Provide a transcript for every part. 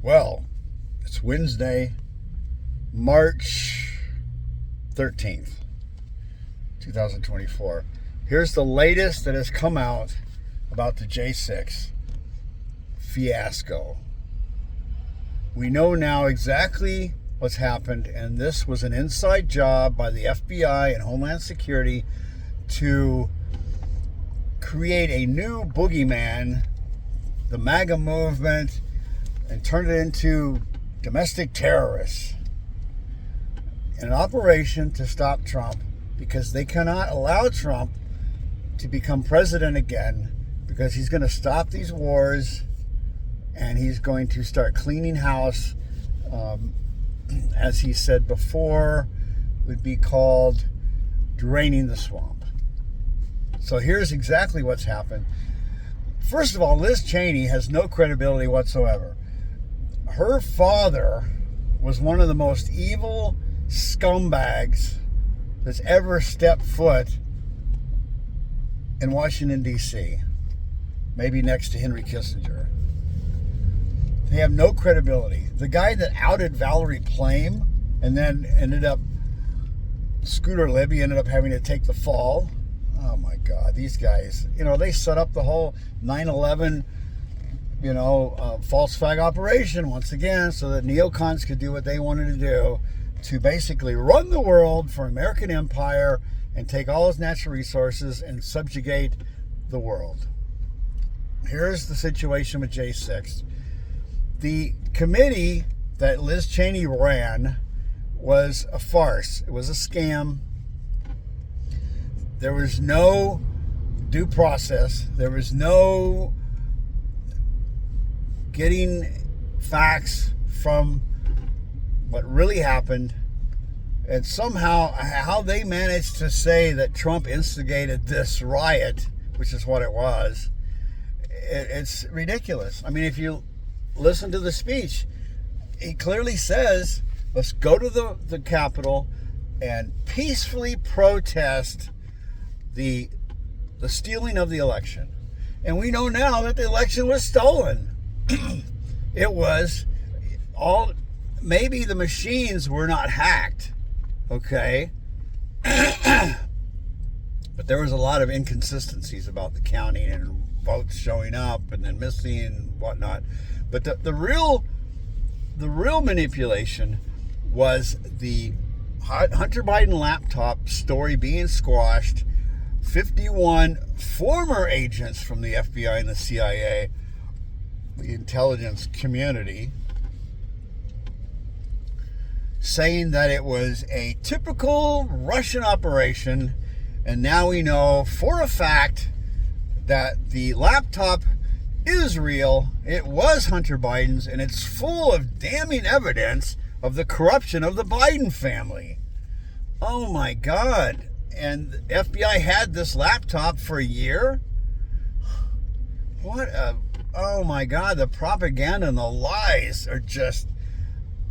Well, it's Wednesday, March 13th, 2024. Here's the latest that has come out about the J6 fiasco. We know now exactly what's happened, and this was an inside job by the FBI and Homeland Security to create a new boogeyman, the MAGA movement, and turn it into domestic terrorists in an operation to stop Trump, because they cannot allow Trump to become president again, because he's going to stop these wars and he's going to start cleaning house, as he said before, would be called draining the swamp. So here's exactly what's happened. First of all, Liz Cheney has no credibility whatsoever. Her father was one of the most evil scumbags that's ever stepped foot in Washington, D.C., maybe next to Henry Kissinger. They have no credibility. The guy that outed Valerie Plame and then Scooter Libby ended up having to take the fall. Oh my God, these guys, they set up the whole 9/11 false flag operation once again so that neocons could do what they wanted to do, to basically run the world for American empire and take all its natural resources and subjugate the world. Here's the situation with J6. The committee that Liz Cheney ran was a farce. It was a scam. There was no due process. There was no getting facts from what really happened. And somehow, how they managed to say that Trump instigated this riot, which is what it was, it's ridiculous. I mean, if you listen to the speech, he clearly says, let's go to the Capitol and peacefully protest the stealing of the election. And we know now that the election was stolen. It was all, maybe the machines were not hacked, okay? But there was a lot of inconsistencies about the counting and votes showing up and then missing and whatnot. But the real manipulation was the Hunter Biden laptop story being squashed. 51 former agents from the FBI and the CIA, the intelligence community, saying that it was a typical Russian operation. And now we know for a fact that the laptop is real. It was Hunter Biden's, and it's full of damning evidence of the corruption of the Biden family. Oh my God. And the FBI had this laptop for a year? Oh my God, the propaganda and the lies are just,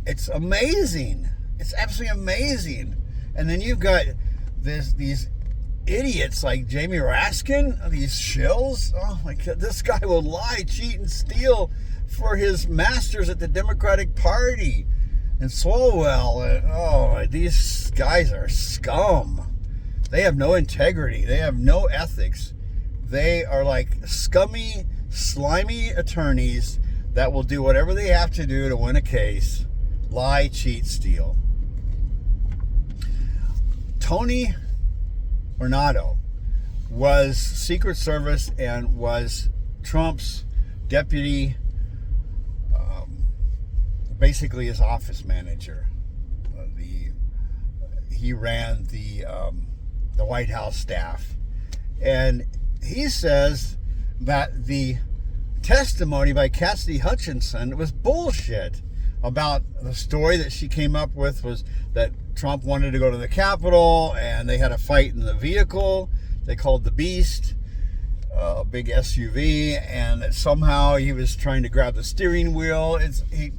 it's amazing. It's absolutely amazing. And then you've got these idiots like Jamie Raskin, these shills. Oh my God, this guy will lie, cheat, and steal for his masters at the Democratic Party. And Swalwell, these guys are scum. They have no integrity. They have no ethics. They are like scummy, slimy attorneys that will do whatever they have to do to win a case. Lie, cheat, steal. Tony Ordado was Secret Service and was Trump's deputy, basically his office manager. He ran the White House staff. And he says that the testimony by Cassidy Hutchinson was bullshit. About the story that she came up with was that Trump wanted to go to the Capitol and they had a fight in the vehicle they called the Beast, a big SUV, and that somehow he was trying to grab the steering wheel.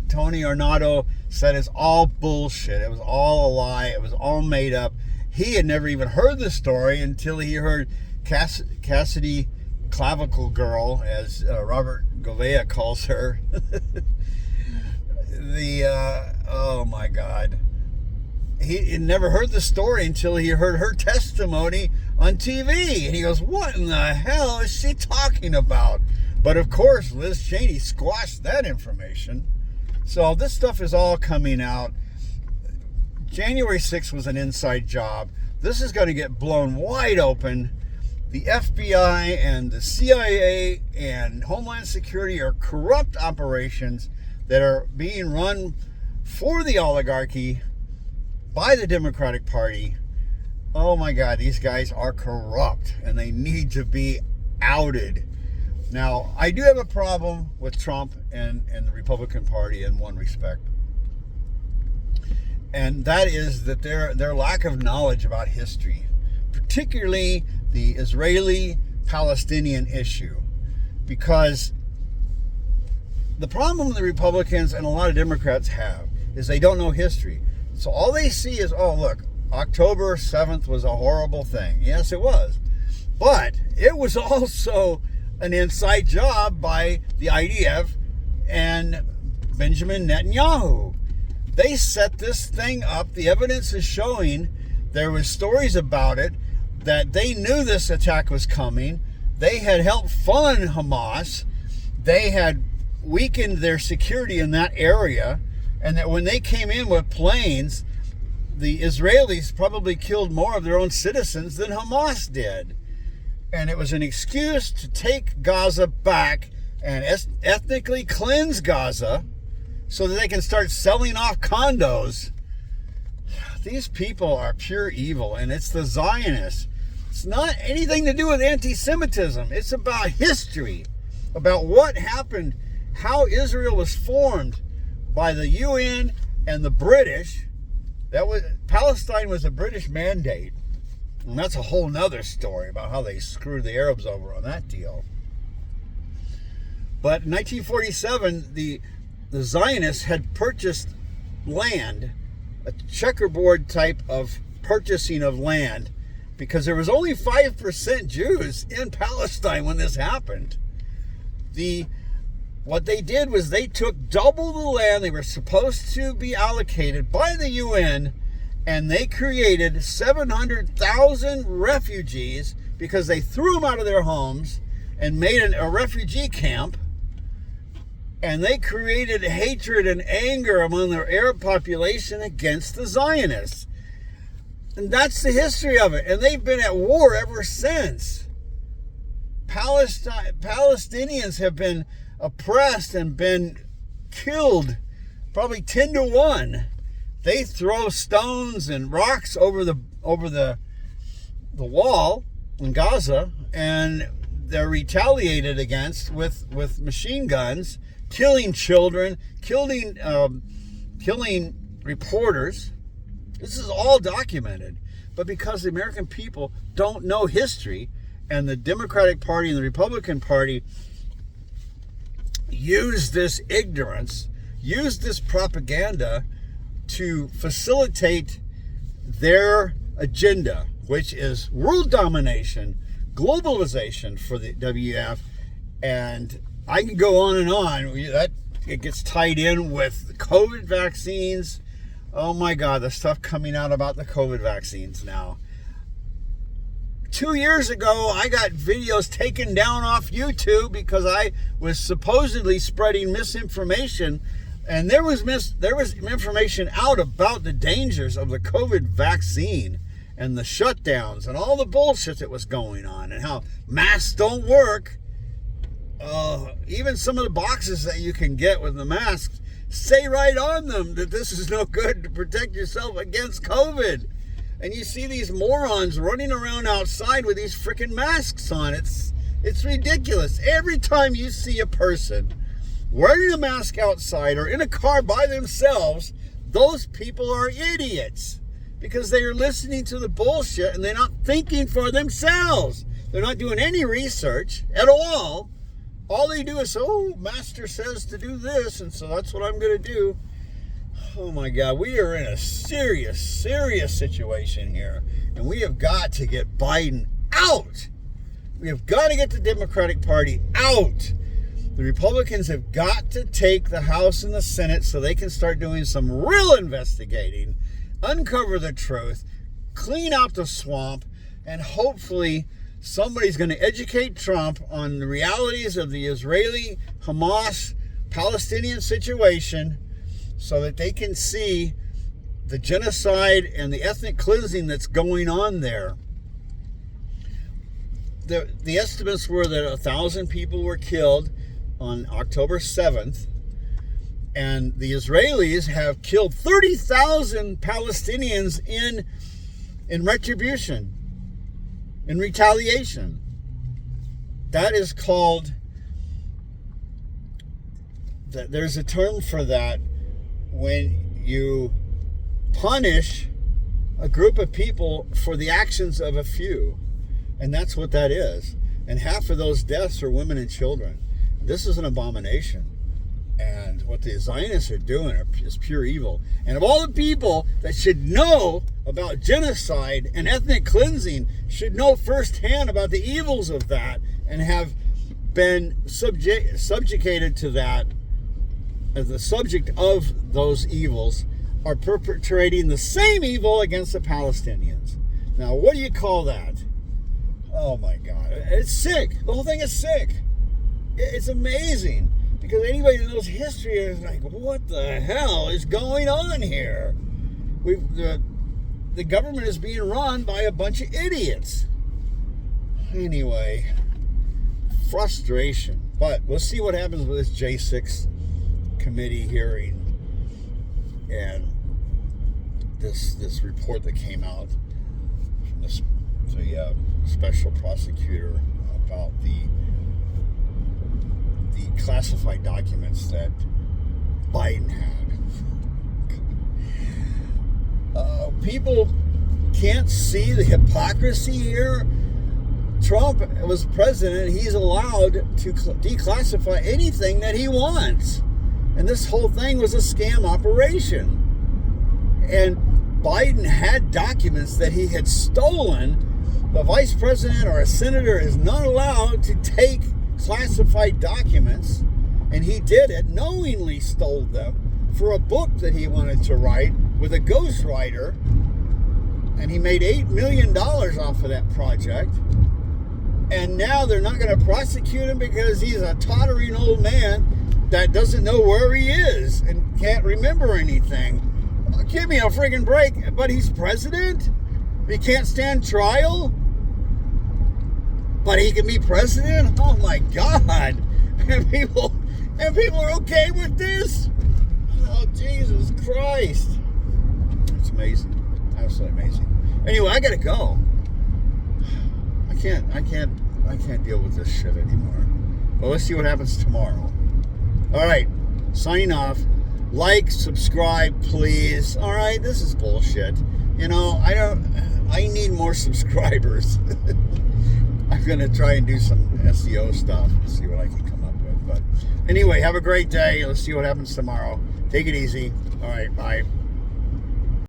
Tony Ordado said it's all bullshit. It was all a lie. It was all made up. He had never even heard the story until he heard Cassidy Clavicle Girl, as Robert Gouveia calls her, oh my God. He never heard the story until he heard her testimony on TV. And he goes, what in the hell is she talking about? But of course, Liz Cheney squashed that information. So this stuff is all coming out. January 6th was an inside job. This is going to get blown wide open. The FBI and the CIA and Homeland Security are corrupt operations that are being run for the oligarchy by the Democratic Party. Oh my God, these guys are corrupt and they need to be outed. Now, I do have a problem with Trump and the Republican Party in one respect. And that is that their lack of knowledge about history, particularly the Israeli-Palestinian issue. Because the problem the Republicans and a lot of Democrats have is they don't know history. So all they see is, oh, look, October 7th was a horrible thing. Yes, it was. But it was also an inside job by the IDF and Benjamin Netanyahu. They set this thing up. The evidence is showing, there was stories about it, that they knew this attack was coming. They had helped fund Hamas. They had weakened their security in that area. And that when they came in with planes, the Israelis probably killed more of their own citizens than Hamas did. And it was an excuse to take Gaza back and ethnically cleanse Gaza so that they can start selling off condos. These people are pure evil, and it's the Zionists. It's not anything to do with anti-Semitism. It's about history, about what happened, how Israel was formed by the UN and the British. Palestine was a British mandate. And that's a whole nother story about how they screwed the Arabs over on that deal. But in 1947, the Zionists had purchased land, a checkerboard type of purchasing of land, because there was only 5% Jews in Palestine when this happened. What they did was they took double the land they were supposed to be allocated by the UN, and they created 700,000 refugees because they threw them out of their homes and made a refugee camp. And they created hatred and anger among their Arab population against the Zionists. And that's the history of it. And they've been at war ever since. Palestinians have been oppressed and been killed probably 10 to 1. They throw stones and rocks over the wall in Gaza, and they're retaliated against with machine guns, killing children, killing reporters. This is all documented. But because the American people don't know history, and the Democratic Party and the Republican Party use this ignorance, use this propaganda to facilitate their agenda, which is world domination, globalization for the WF, and I can go on and on. That it gets tied in with the COVID vaccines. Oh my God, the stuff coming out about the COVID vaccines now. 2 years ago, I got videos taken down off YouTube because I was supposedly spreading misinformation, and there was information out about the dangers of the COVID vaccine and the shutdowns and all the bullshit that was going on and how masks don't work. Even some of the boxes that you can get with the masks say right on them that this is no good to protect yourself against COVID. And you see these morons running around outside with these freaking masks on. It's ridiculous. Every time you see a person wearing a mask outside or in a car by themselves, those people are idiots because they are listening to the bullshit and they're not thinking for themselves. They're not doing any research at all. All they do is, oh, master says to do this, and so that's what I'm going to do. Oh my God, we are in a serious, serious situation here. And we have got to get Biden out. We have got to get the Democratic Party out. The Republicans have got to take the House and the Senate so they can start doing some real investigating, uncover the truth, clean out the swamp, and hopefully somebody's going to educate Trump on the realities of the Israeli-Hamas-Palestinian situation so that they can see the genocide and the ethnic cleansing that's going on there. The estimates were that 1,000 people were killed on October 7th, and the Israelis have killed 30,000 Palestinians in retribution, in retaliation. That is called, there's a term for that when you punish a group of people for the actions of a few. And that's what that is. And half of those deaths are women and children. This is an abomination. And what the Zionists are doing is pure evil. And of all the people that should know about genocide and ethnic cleansing, should know firsthand about the evils of that and have been subjugated to that as the subject of those evils, are perpetrating the same evil against the Palestinians. Now, what do you call that? Oh my God. It's sick. The whole thing is sick. It's amazing. Because anybody who knows history is like, what the hell is going on here? The government is being run by a bunch of idiots. Anyway, frustration. But we'll see what happens with this J6 committee hearing and this report that came out from the special prosecutor about the classified documents that Biden had. People can't see the hypocrisy here. Trump was president. He's allowed to declassify anything that he wants. And this whole thing was a scam operation. And Biden had documents that he had stolen. The vice president or a senator is not allowed to take classified documents, and he did it, knowingly stole them for a book that he wanted to write with a ghostwriter, and he made $8 million off of that project. And now they're not going to prosecute him because he's a tottering old man that doesn't know where he is and can't remember anything. Give me a friggin' break. But he's president? He can't stand trial? But he can be president? Oh my God. And people are okay with this? Oh, Jesus Christ. It's amazing. Absolutely amazing. Anyway, I gotta go. I can't deal with this shit anymore. Well, let's see what happens tomorrow. All right, signing off. Like, subscribe, please. All right, this is bullshit. You know, I need more subscribers. I'm going to try and do some SEO stuff, see what I can come up with. But anyway, have a great day. Let's see what happens tomorrow. Take it easy. All right, bye.